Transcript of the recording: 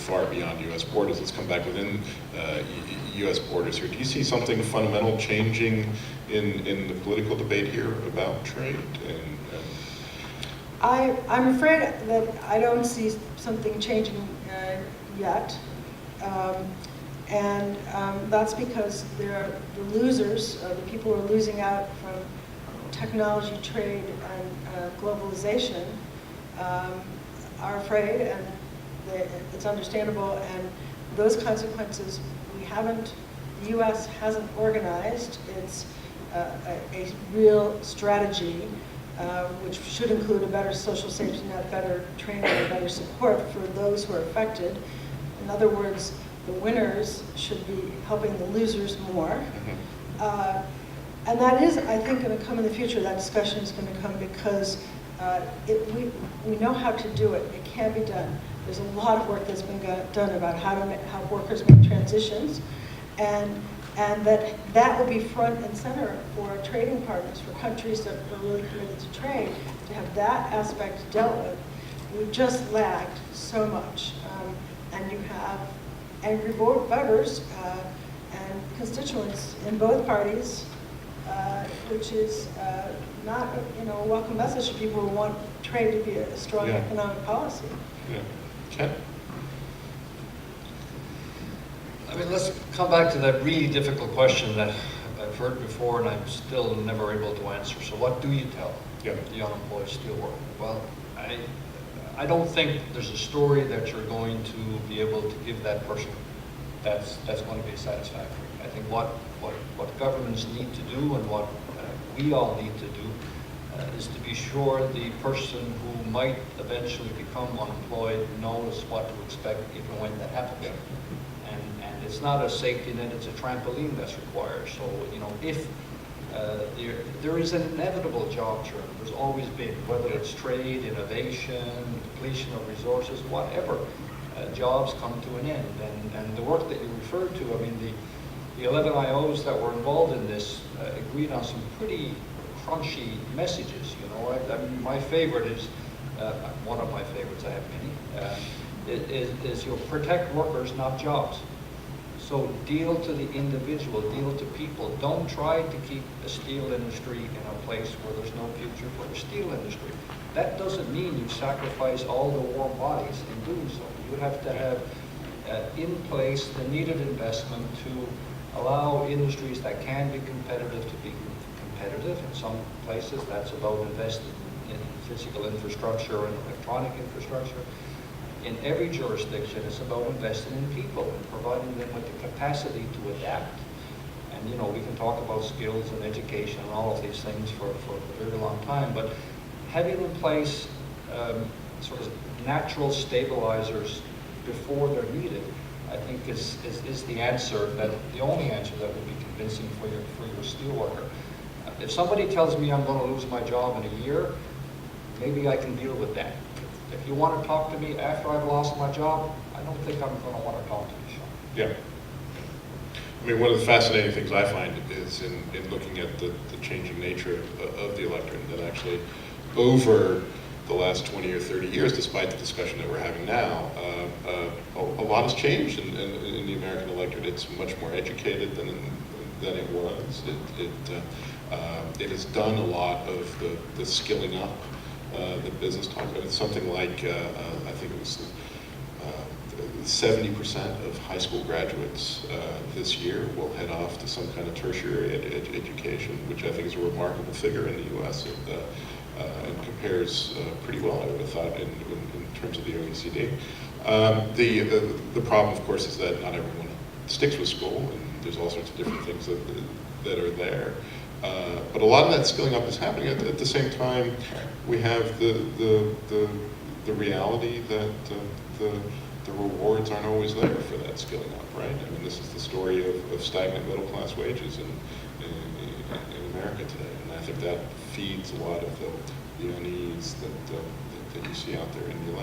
far beyond U.S. borders. Let's come back within U.S. borders here. Do you see something fundamental changing in the political debate here about trade? I'm afraid that I don't see something changing yet. That's because the losers, the people who are losing out from technology, trade, and globalization are afraid, and it's understandable, and those consequences the U.S. hasn't organized a real strategy which should include a better social safety net, better training, and better support for those who are affected. In other words, the winners should be helping the losers more. And that is, I think, going to come in the future. That discussion is going to come because we know how to do it. It can be done. There's a lot of work that's been done about how to help workers make transitions, and that will be front and center for trading partners, for countries that are really committed to trade, to have that aspect dealt with. We've just lagged so much, and you have angry voters and constituents in both parties, which is not a welcome message to people who want trade to be a strong economic policy. Yeah. Ken? I mean, let's come back to that really difficult question that I've heard before and I'm still never able to answer. So what do you tell the unemployed steelworker? Well, I don't think there's a story that you're going to be able to give that person that's going to be satisfactory. I think what governments need to do and what we all need to do is to be sure the person who might eventually become unemployed knows what to expect if and when that happens. And it's not a safety net, it's a trampoline that's required. So, if there is an inevitable job churn, there's always been, whether it's trade, innovation, depletion of resources, whatever, jobs come to an end. And the work that you referred to, I mean, the 11 IOs that were involved in this agreed on some pretty crunchy messages. I mean, my favorite is, one of my favorites, I have many, is you'll protect workers, not jobs. So deal to the individual, deal to people. Don't try to keep the steel industry in a place where there's no future for the steel industry. That doesn't mean you sacrifice all the warm bodies in doing so. You have to have in place the needed investment to allow industries that can be competitive to be competitive. In some places, that's about investing in physical infrastructure and electronic infrastructure. In every jurisdiction, it's about investing in people and providing them with the capacity to adapt. And we can talk about skills and education and all of these things for a very long time, but having in place sort of natural stabilizers before they're needed, I think is the answer, the only answer that would be convincing for your steelworker. If somebody tells me I'm going to lose my job in a year, maybe I can deal with that. If you want to talk to me after I've lost my job, I don't think I'm going to want to talk to you, Shawn. Yeah. I mean, one of the fascinating things I find is in looking at the changing nature of the electorate, that actually over the last 20 or 30 years, despite the discussion that we're having now, a lot has changed in the American electorate. It's much more educated than it was. It has done a lot of the skilling up that business talk about. It's something like, I think it was 70% of high school graduates this year will head off to some kind of tertiary education, which I think is a remarkable figure in the U.S. And compares pretty well, I would have thought, in terms of the OECD. The problem, of course, is that not everyone sticks with school, and there's all sorts of different things that are there. But a lot of that skilling up is happening. At the same time, we have the reality that the rewards aren't always there for that skilling up, right? I mean, this is the story of stagnant middle class wages in America today, and I think that feeds a lot of the unease that you see out there in the election.